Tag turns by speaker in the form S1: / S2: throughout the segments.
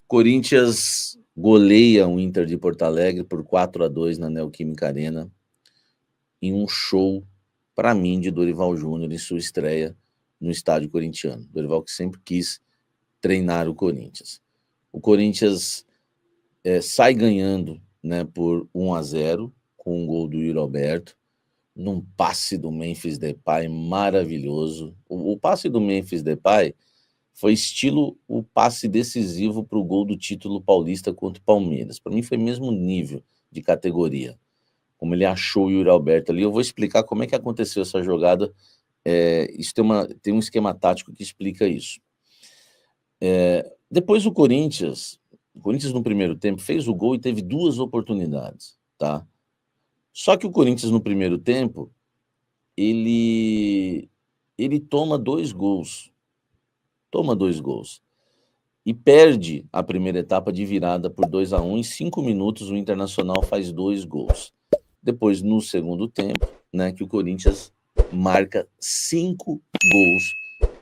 S1: Corinthians goleia o Inter de Porto Alegre por 4-2 na Neoquímica Arena, em um show, para mim, de Dorival Júnior em sua estreia no estádio corintiano. Dorival que sempre quis treinar o Corinthians. O Corinthians sai ganhando, né, por 1-0, com um gol do Yuri Alberto, num passe do Memphis Depay maravilhoso. O passe do Memphis Depay foi estilo o passe decisivo para o gol do título paulista contra o Palmeiras. Para mim foi mesmo nível de categoria, como ele achou o Yuri Alberto ali. Eu vou explicar como é que aconteceu essa jogada. Isso tem um esquema tático que explica isso. Depois o Corinthians no primeiro tempo fez o gol e teve 2 oportunidades, tá? Só que o Corinthians no primeiro tempo, ele toma 2 gols. E perde a primeira etapa de virada por 2-1. Em 5 minutos, o Internacional faz 2 gols. Depois, no segundo tempo, né, que o Corinthians marca 5 gols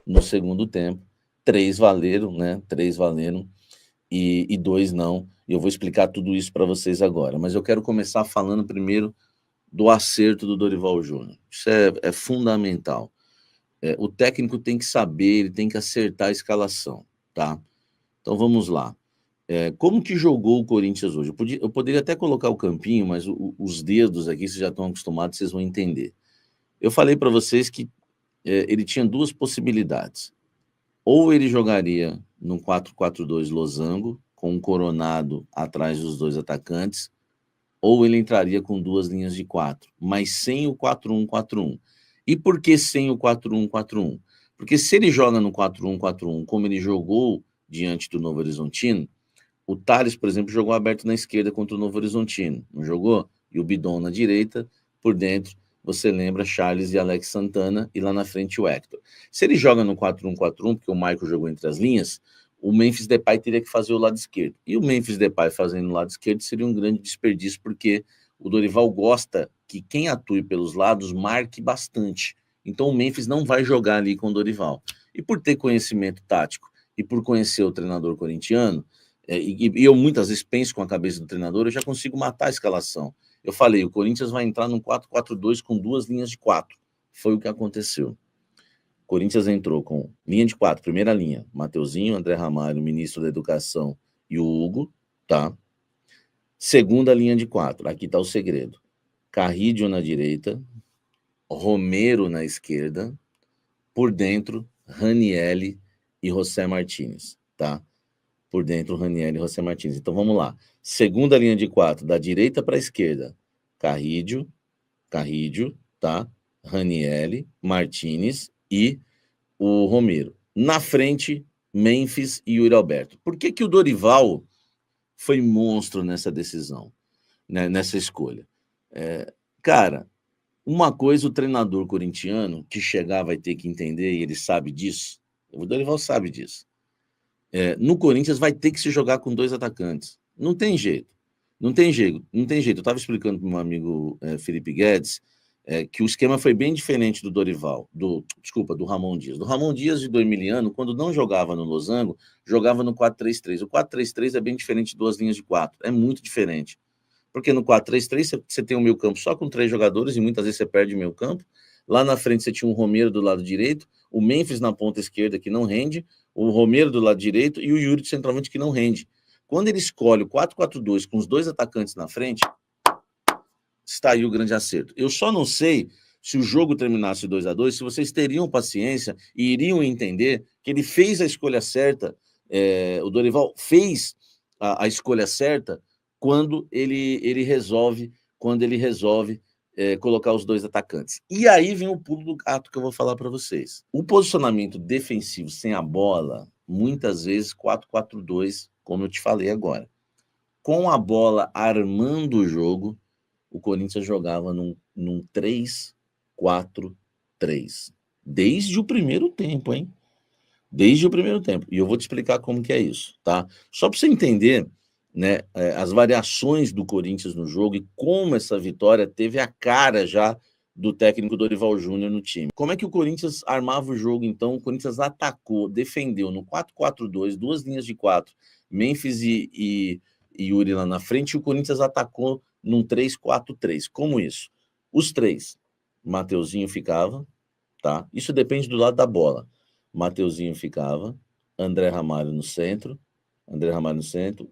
S1: no segundo tempo. 3 valeram, né? 3 valeram e 2 não. E eu vou explicar tudo isso para vocês agora. Mas eu quero começar falando primeiro do acerto do Dorival Júnior. Isso é fundamental. O técnico tem que saber, ele tem que acertar a escalação, tá? Então vamos lá. Como que jogou o Corinthians hoje? Eu poderia até colocar o campinho, mas os dedos aqui, vocês já estão acostumados, vocês vão entender. Eu falei para vocês que ele tinha 2 possibilidades. Ou ele jogaria num 4-4-2 losango, com um Coronado atrás dos 2 atacantes, ou ele entraria com 2 linhas de 4, mas sem o 4-1-4-1. E por que sem o 4-1-4-1? Porque se ele joga no 4-1-4-1, como ele jogou diante do Novo Horizontino, o Thales, por exemplo, jogou aberto na esquerda contra o Novo Horizontino, não jogou? E o Bidon na direita, por dentro, você lembra Charles e Alex Santana, e lá na frente o Hector. Se ele joga no 4-1-4-1, porque o Michael jogou entre as linhas, o Memphis Depay teria que fazer o lado esquerdo. E o Memphis Depay fazendo o lado esquerdo seria um grande desperdício, porque o Dorival gosta que quem atue pelos lados marque bastante. Então o Memphis não vai jogar ali com o Dorival. E por ter conhecimento tático e por conhecer o treinador corintiano, e eu muitas vezes penso com a cabeça do treinador, eu já consigo matar a escalação. Eu falei, o Corinthians vai entrar num 4-4-2 com 2 linhas de 4. Foi o que aconteceu. O Corinthians entrou com linha de 4, primeira linha, Mateuzinho, André Ramalho, ministro da Educação, e o Hugo, tá? Segunda linha de 4, aqui tá o segredo. Carrídio na direita, Romero na esquerda, por dentro, Ranielli e José Martínez, tá? Por dentro, Ranielli e José Martínez. Então, vamos lá. Segunda linha de 4, da direita para a esquerda, Carrídio, tá? Ranielli, Martínez e o Romero. Na frente, Memphis e Yuri Alberto. Por que o Dorival foi monstro nessa decisão, né, nessa escolha? Cara, uma coisa o treinador corintiano que chegar vai ter que entender, e ele sabe disso, o Dorival sabe disso. No Corinthians vai ter que se jogar com 2 atacantes. Não tem jeito. Eu estava explicando para o meu amigo Felipe Guedes que o esquema foi bem diferente do Dorival, do Ramon Dias. Do Ramon Dias de Emiliano, quando não jogava no Losango, jogava no 4-3-3. O 4-3-3 é bem diferente de 2 linhas de 4. É muito diferente. Porque no 4-3-3 você tem um meio campo só com 3 jogadores e muitas vezes você perde o meio campo. Lá na frente você tinha um Romero do lado direito, o Memphis na ponta esquerda que não rende, o Romero do lado direito e o Yuri de centroavante que não rende. Quando ele escolhe o 4-4-2 com os 2 atacantes na frente, está aí o grande acerto. Eu só não sei se o jogo terminasse 2-2, se vocês teriam paciência e iriam entender que ele fez a escolha certa, o Dorival fez a escolha certa quando ele resolve colocar os 2 atacantes. E aí vem o pulo do gato que eu vou falar para vocês. O posicionamento defensivo sem a bola, muitas vezes 4-4-2, como eu te falei agora. Com a bola armando o jogo, o Corinthians jogava num 3-4-3. Desde o primeiro tempo, hein? Desde o primeiro tempo. E eu vou te explicar como que é isso, tá? Só para você entender, né, as variações do Corinthians no jogo e como essa vitória teve a cara já do técnico Dorival Júnior no time. Como é que o Corinthians armava o jogo, então? O Corinthians atacou, defendeu no 4-4-2, 2 linhas de 4, Memphis e Yuri lá na frente, e o Corinthians atacou num 3-4-3. Como isso? Os três. Mateuzinho ficava, tá? Isso depende do lado da bola. Mateuzinho ficava, André Ramalho no centro,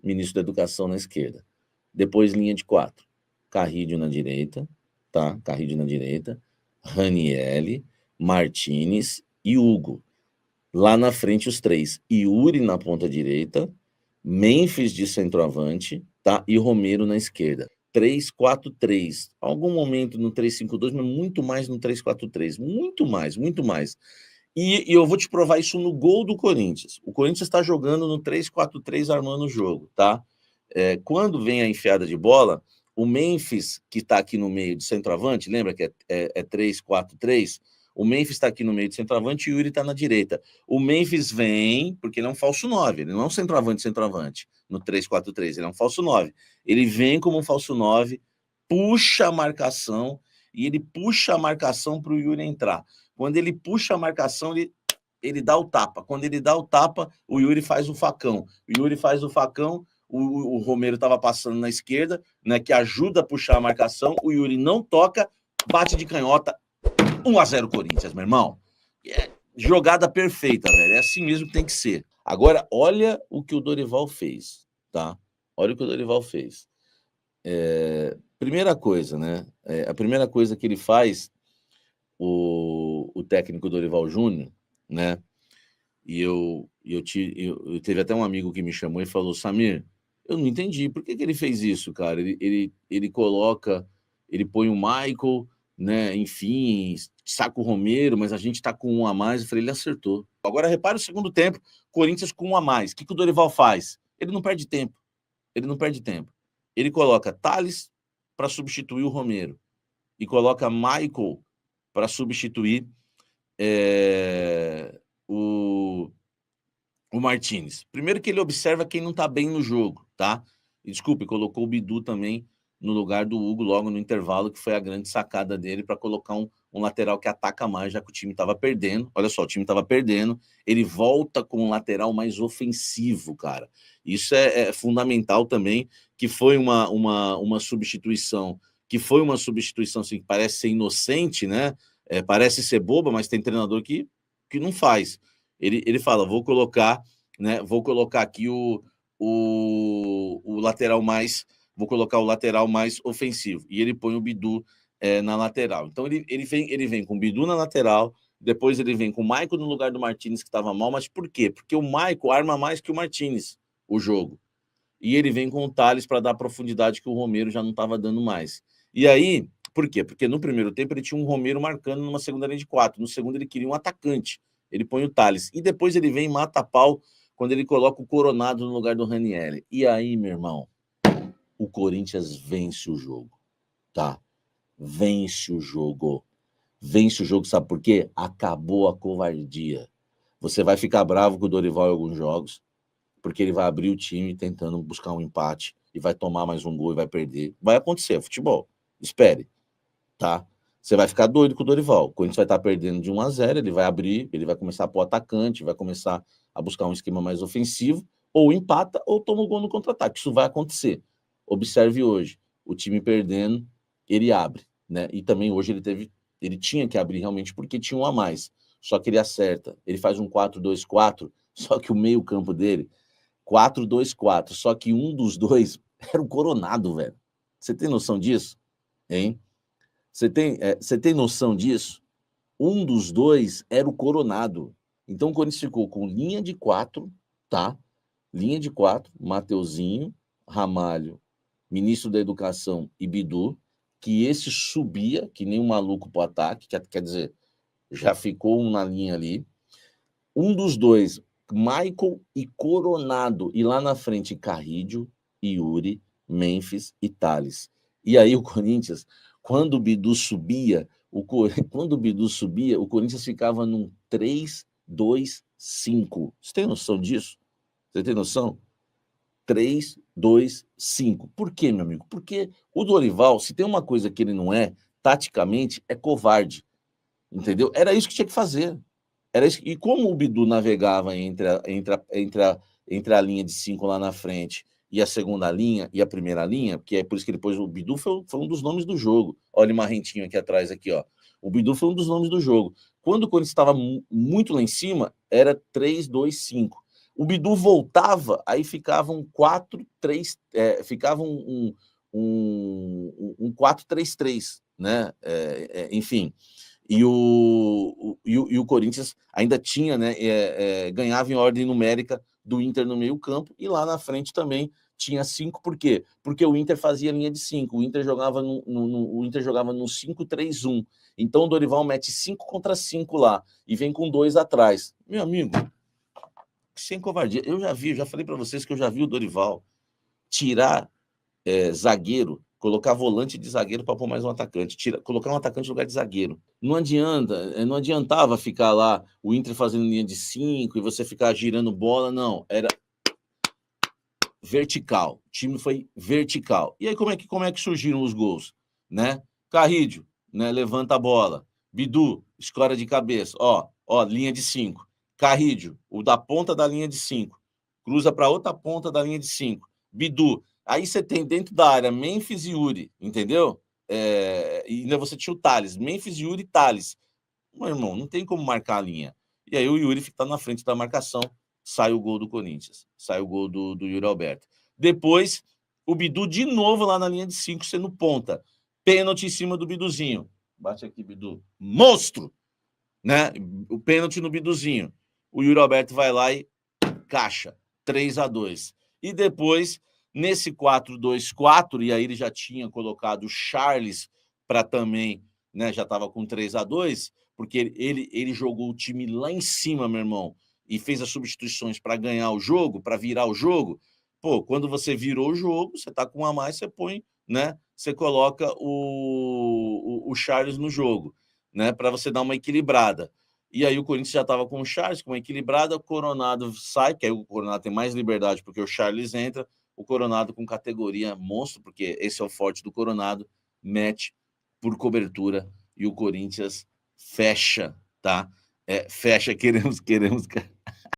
S1: ministro da Educação na esquerda. Depois linha de 4. Carrídio na direita, tá? Carrídio na direita, Ranielli, Martinez e Hugo. Lá na frente os três. Yuri na ponta direita, Memphis de centroavante, tá? E Romero na esquerda. 3-4-3. Algum momento no 3-5-2, mas muito mais no 3-4-3. Muito mais, muito mais. E eu vou te provar isso no gol do Corinthians. O Corinthians está jogando no 3-4-3, armando o jogo, tá? Quando vem a enfiada de bola, o Memphis, que está aqui no meio de centroavante, lembra que é 3-4-3? O Memphis está aqui no meio de centroavante e o Yuri está na direita. O Memphis vem, porque ele é um falso 9, ele não é um centroavante, no 3-4-3, ele é um falso 9. Ele vem como um falso 9, puxa a marcação, e ele puxa a marcação para o Yuri entrar. Quando ele puxa a marcação, ele dá o tapa. Quando ele dá o tapa, o Yuri faz o facão. O Yuri faz o facão, o Romero estava passando na esquerda, né, que ajuda a puxar a marcação, o Yuri não toca, bate de canhota, 1-0 Corinthians, meu irmão. Jogada perfeita, velho. É assim mesmo que tem que ser. Agora, olha o que o Dorival fez, tá? Olha o que o Dorival fez. Primeira coisa, né? A primeira coisa que ele faz, o técnico Dorival Júnior, né? E eu teve até um amigo que me chamou e falou: Samir, eu não entendi, por que ele fez isso, cara? Ele coloca, ele põe o Michael, né? Enfim, saca o Romero, mas a gente tá com um a mais. Eu falei, ele acertou. Agora repara o segundo tempo, Corinthians com um a mais. O que o Dorival faz? Ele não perde tempo. Ele coloca Thales para substituir o Romero e coloca Michael para substituir o Martinez. Primeiro que ele observa quem não está bem no jogo, tá? E, desculpe, colocou o Bidu também no lugar do Hugo logo no intervalo, que foi a grande sacada dele para colocar um lateral que ataca mais, já que o time estava perdendo. Olha só, o time estava perdendo, ele volta com um lateral mais ofensivo, cara. Isso é fundamental também, que foi uma substituição, assim, que parece ser inocente, né? Parece ser boba, mas tem treinador que não faz. Ele fala, vou colocar aqui o lateral mais, vou colocar o lateral mais ofensivo. E ele põe o Bidu na lateral. Então ele vem com o Bidu na lateral, depois ele vem com o Michael no lugar do Martinez, que estava mal. Mas por quê? Porque o Michael arma mais que o Martinez o jogo. E ele vem com o Thales para dar profundidade que o Romero já não estava dando mais. E aí, por quê? Porque no primeiro tempo ele tinha um Romero marcando numa segunda linha de 4. No segundo ele queria um atacante. Ele põe o Thales. E depois ele vem e mata a pau quando ele coloca o Coronado no lugar do Ranieri. E aí, meu irmão, o Corinthians vence o jogo, tá? Vence o jogo. Vence o jogo, sabe por quê? Acabou a covardia. Você vai ficar bravo com o Dorival em alguns jogos, porque ele vai abrir o time tentando buscar um empate e vai tomar mais um gol e vai perder. Vai acontecer, é futebol. Espere, tá? Você vai ficar doido com o Dorival. O Corinthians vai estar perdendo de 1-0, ele vai abrir, ele vai começar a pôr atacante, vai começar a buscar um esquema mais ofensivo, ou empata ou toma o gol no contra-ataque. Isso vai acontecer. Observe hoje, o time perdendo, ele abre, né? E também hoje ele tinha que abrir realmente porque tinha um a mais. Só que ele acerta. Ele faz um 4-2-4, só que o meio-campo dele 4-2-4, só que um dos dois era o Coronado, velho. Você tem noção disso? Hein? Você tem noção disso? Um dos dois era o Coronado. Então o Corinthians ficou com linha de 4, tá? Linha de 4, Mateuzinho, Ramalho, ministro da Educação e Bidu, que esse subia, que nem um maluco pro ataque, quer dizer, já ficou um na linha ali. Um dos dois, Michael e Coronado, e lá na frente Carrídio, Yuri, Memphis e Thales. E aí o Corinthians, quando o Bidu subia, o Corinthians ficava num 3-2-5. Você tem noção disso? Você tem noção? 3-2-5. Por quê, meu amigo? Porque o Dorival, se tem uma coisa que ele não é, taticamente, é covarde, entendeu? Era isso que tinha que fazer. Era isso. E como o Bidu navegava entre a linha de 5 lá na frente e a segunda linha e a primeira linha, que é por isso que depois o Bidu foi um dos nomes do jogo. Olha o Marrentinho aqui atrás, aqui, ó. O Bidu foi um dos nomes do jogo. Quando o Corinthians estava muito lá em cima, era 3-2-5. O Bidu voltava, aí ficava um 4-3, ficava um 4-3-3, né? Enfim. E o Corinthians ainda tinha, né? Ganhava em ordem numérica do Inter no meio-campo, e lá na frente também tinha 5, por quê? Porque o Inter fazia linha de 5, o Inter jogava no 5-3-1. Então o Dorival mete 5 contra 5 lá e vem com 2 atrás. Meu amigo, sem covardia. Eu já falei para vocês que eu já vi o Dorival tirar zagueiro, colocar volante de zagueiro para pôr mais um atacante, colocar um atacante no lugar de zagueiro. Não adiantava ficar lá o Inter fazendo linha de 5 e você ficar girando bola, não. Era vertical. O time foi vertical. E aí como é que surgiram os gols, né? Carrídio, né, levanta a bola. Bidu, escora de cabeça. Ó, linha de 5. Carrídio, o da ponta da linha de 5. Cruza para outra ponta da linha de 5. Bidu. Aí você tem dentro da área Memphis e Yuri, entendeu? E ainda você tinha o Thales. Memphis, Yuri e Thales. Meu irmão, não tem como marcar a linha. E aí o Yuri fica na frente da marcação, sai o gol do Corinthians, sai o gol do Yuri Alberto. Depois, o Bidu de novo lá na linha de 5, sendo ponta. Pênalti em cima do Biduzinho. Bate aqui, Bidu. Monstro! Né? O pênalti no Biduzinho. O Yuri Alberto vai lá e caixa. 3-2. E depois, nesse 4-2-4, e aí ele já tinha colocado o Charles para também, né? Já estava com 3-2, porque ele jogou o time lá em cima, meu irmão, e fez as substituições para ganhar o jogo, para virar o jogo. Pô, quando você virou o jogo, você tá com um a mais, você põe, né? Você coloca o Charles no jogo, né? Para você dar uma equilibrada. E aí o Corinthians já estava com o Charles, com uma equilibrada, o Coronado sai, que aí o Coronado tem mais liberdade porque o Charles entra, o Coronado com categoria monstro, porque esse é o forte do Coronado, mete por cobertura e o Corinthians fecha, tá? Fecha, queremos